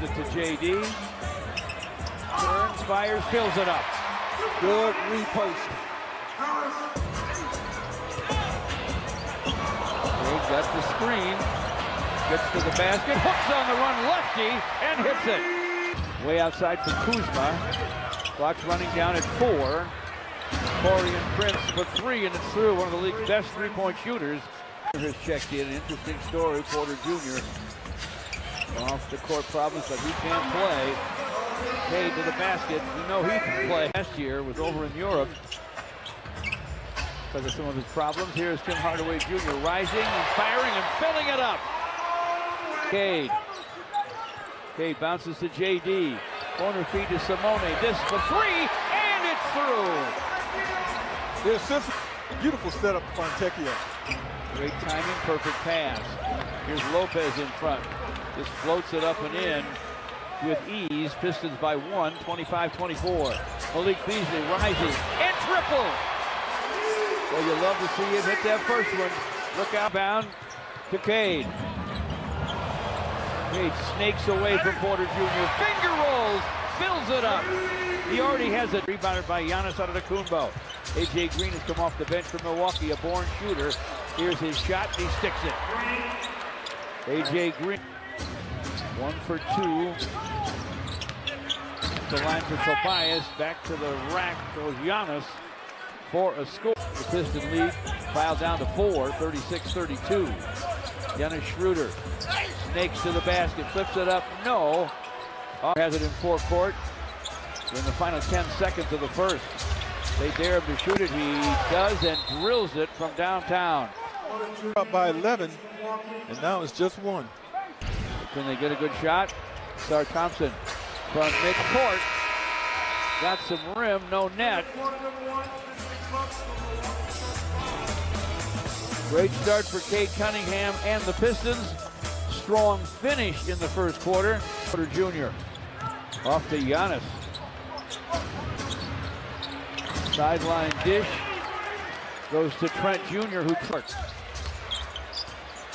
it to JD. Turns, fires, fills it up. Good repost. He got the screen. Gets to the basket. Hooks on the run, lefty, and hits it. Way outside for Kuzma. Clock's running down at 4. Corey and Prince for 3, and it's through. One of the league's best three-point shooters has checked in. An interesting story. Porter Jr. off the court problems, but he can't play. Cade to the basket. We know he can play. Last year was over in Europe because of some of his problems. Here's Tim Hardaway Jr. rising and firing and filling it up. Cade. Cade bounces to JD. Corner feed to Simone. This for 3, and it's through. The assist, beautiful setup for Fontecchio. Great timing, perfect pass. Here's Lopez in front. Just floats it up and in with ease. Pistons by 1, 25-24. Malik Beasley rising and triple. Well, you love to see him hit that first one. Look out, bound to Cade. Cade snakes away from Porter Jr. Finger rolls, fills it up. He already has it. Rebounded by Giannis Antetokounmpo. A.J. Green has come off the bench from Milwaukee, a born shooter. Here's his shot, and he sticks it. A.J. Green, 1 for 2. The line for Tobias, back to the rack goes Giannis for a score. The Piston lead filed down to 4, 36-32. Giannis Schroeder snakes to the basket, flips it up, no. Has it in forecourt. In the final 10 seconds of the first. They dare him to shoot it. He does and drills it from downtown. Up by 11, and now it's just 1. Can they get a good shot? Star Thompson from midcourt. Got some rim, no net. Great start for Cade Cunningham and the Pistons. Strong finish in the first quarter. Porter Jr. off to Giannis. Sideline dish goes to Trent Jr. who took.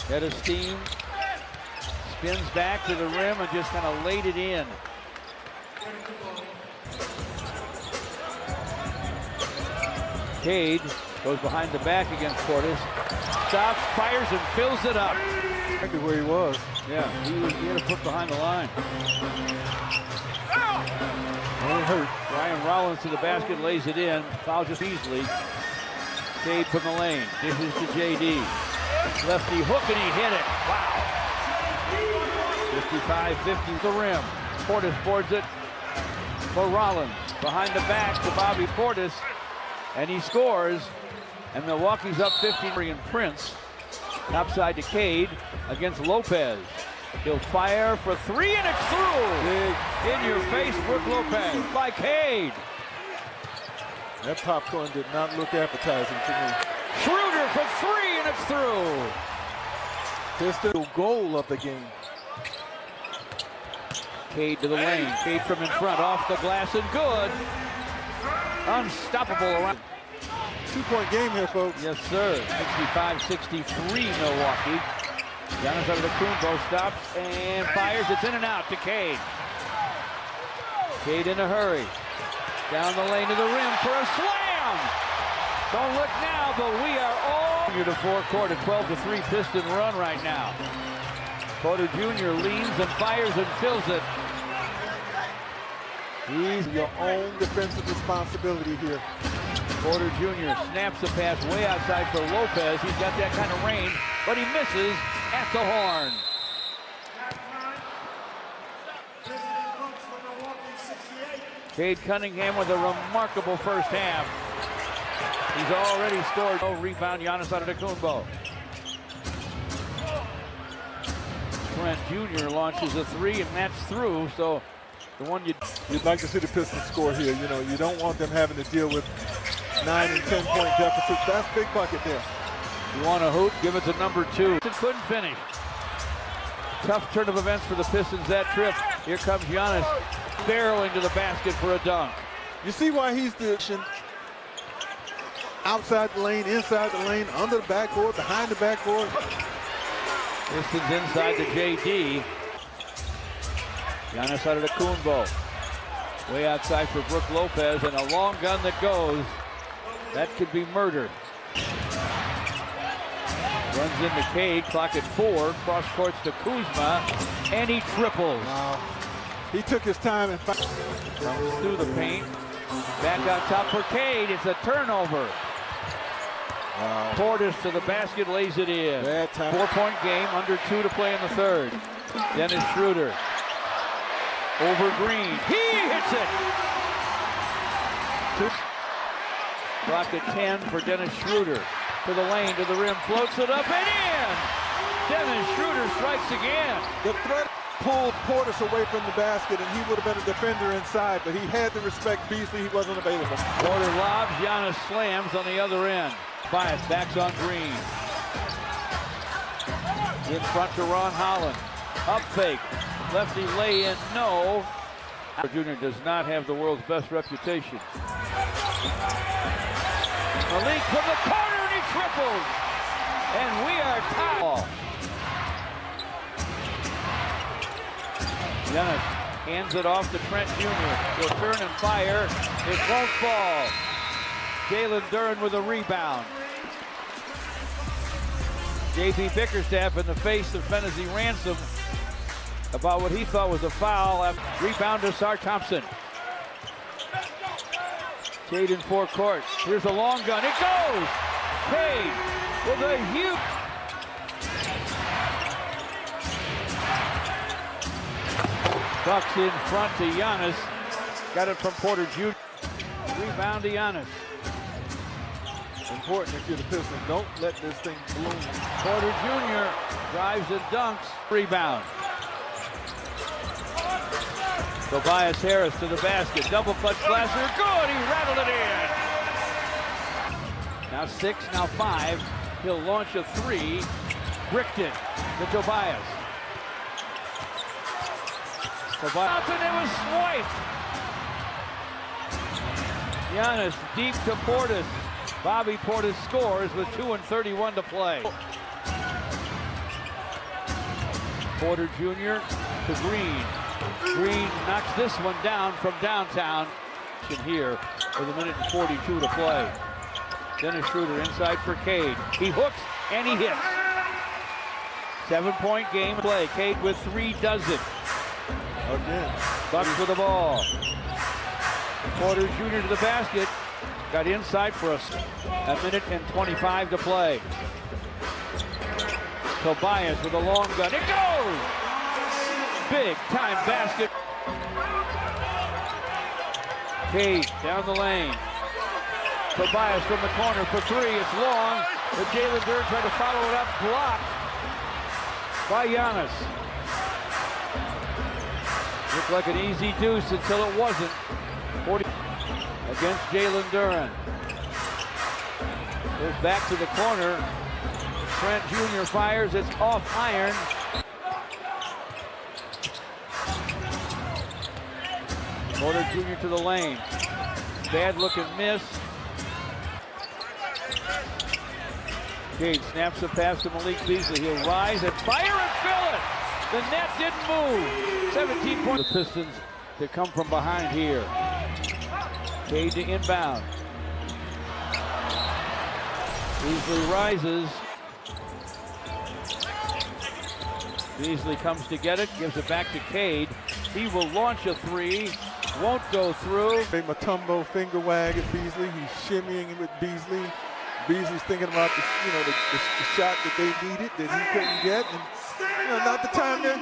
Head of steam. Spins back to the rim and just kind of laid it in. Cade goes behind the back against Portis. Stops, fires, and fills it up. Exactly where he was. Yeah, he had a foot behind the line. It hurt. Ryan Rollins to the basket, lays it in. Foul just easily. Cade from the lane. Dishes to JD. Lefty hook, and he hit it. Wow. 55-50 the rim. Portis boards it for Rollins. Behind the back to Bobby Portis. And he scores. And Milwaukee's up 50. And Prince. Topside to Cade against Lopez. He'll fire for 3, and it's through. Big in your face, Brook Lopez by Cade. That popcorn did not look appetizing to me. Schroeder for 3, and it's through. Piston goal of the game. Cade to the lane. Cade from in front, off the glass, and good. Unstoppable around. 2-point game here, folks. Yes, sir. 65-63 Milwaukee. Giannis Antetokounmpo stops and fires. It's in and out to Cade. Cade in a hurry. Down the lane to the rim for a slam. Don't look now, but we are all to forecourt. A 12-3 Piston run right now. Porter Jr. leans and fires and fills it. He's your own defensive responsibility here. Porter Jr. snaps the pass way outside for Lopez. He's got that kind of range, but he misses at the horn. Cade Cunningham with a remarkable first half. He's already scored. Oh, rebound, Giannis Antetokounmpo. Trent Jr. launches a 3, and that's through. So the one you'd like to see the Pistons score here. You know, you don't want them having to deal with 9 and 10 point deficits. That's big bucket there. You want a hoot? Give it to number 2. It couldn't finish. Tough turn of events for the Pistons that trip. Here comes Giannis barreling to the basket for a dunk. You see why he's the outside the lane, inside the lane, under the backboard, behind the backboard. Pistons inside to JD. Giannis out of the Kumbo. Way outside for Brook Lopez, and a long gun that goes. That could be murder. Runs into Cade, clock at 4, cross courts to Kuzma, and he triples. Wow. He took his time and comes through the paint. Back on top for Cade. It's a turnover. Wow. Portis to the basket, lays it in. Bad time. 4-point game, under 2 to play in the third. Dennis Schroeder over Green. He hits it. Clock at 10 for Dennis Schroeder. To the lane, to the rim, floats it up and in. Dennis Schroeder strikes again. The threat pulled Portis away from the basket, and he would have been a defender inside, but he had to respect Beasley. He wasn't available. Porter lobs, Giannis slams on the other end. Bias backs on Green. In front to Ron Holland. Up fake. Lefty lay in, no. Jr. does not have the world's best reputation. Malik from the corner, and he triples. And we are tied. Giannis hands it off to Trent Jr. He'll turn and fire. It won't fall. Jalen Duren with a rebound. J.B. Bickerstaff in the face of Fennessy Ransom about what he thought was a foul. Rebound to Sar Thompson. Cade in forecourt. Here's a long gun. It goes! Cade with a huge... Bucks in front to Giannis. Got it from Porter Jr. Rebound to Giannis. Important if you're the Pistons. Don't let this thing bloom. Porter Jr. drives and dunks. Rebound. Tobias Harris to the basket. Double clutch Glasser. Good. He rattled it in. Now 6, now 5. He'll launch a 3. Brickton to Tobias. Tobias. And it was swiped. Giannis deep to Portis. Bobby Portis scores with 2:31 to play. Porter Jr. to Green. Green knocks this one down from downtown. Here with 1:42 to play. Dennis Schroeder inside for Cade. He hooks and he hits. 7-point game play. Cade with 3 dozen. Again. Bucks with the ball. Porter Jr. to the basket. Got inside for a 1:25 to play. Tobias with a long gun. It goes! Big time basket. Cade down the lane. Tobias from the corner for 3. It's long. But Jalen Duren tried to follow it up. Blocked by Giannis. Looked like an easy deuce until it wasn't. 40 against Jalen Duren. Goes back to the corner. Trent Jr. fires. It's off iron. Porter Jr. to the lane. Bad looking miss. Cade snaps a pass to Malik Beasley. He'll rise and fire and fill it. The net didn't move. 17 points. The Pistons to come from behind here. Cade to inbound. Beasley rises. Beasley comes to get it, gives it back to Cade. He will launch a 3, won't go through. Matumbo finger wag at Beasley. He's shimmying with Beasley. Beasley's thinking about the shot that they needed that he couldn't get. And, not the time to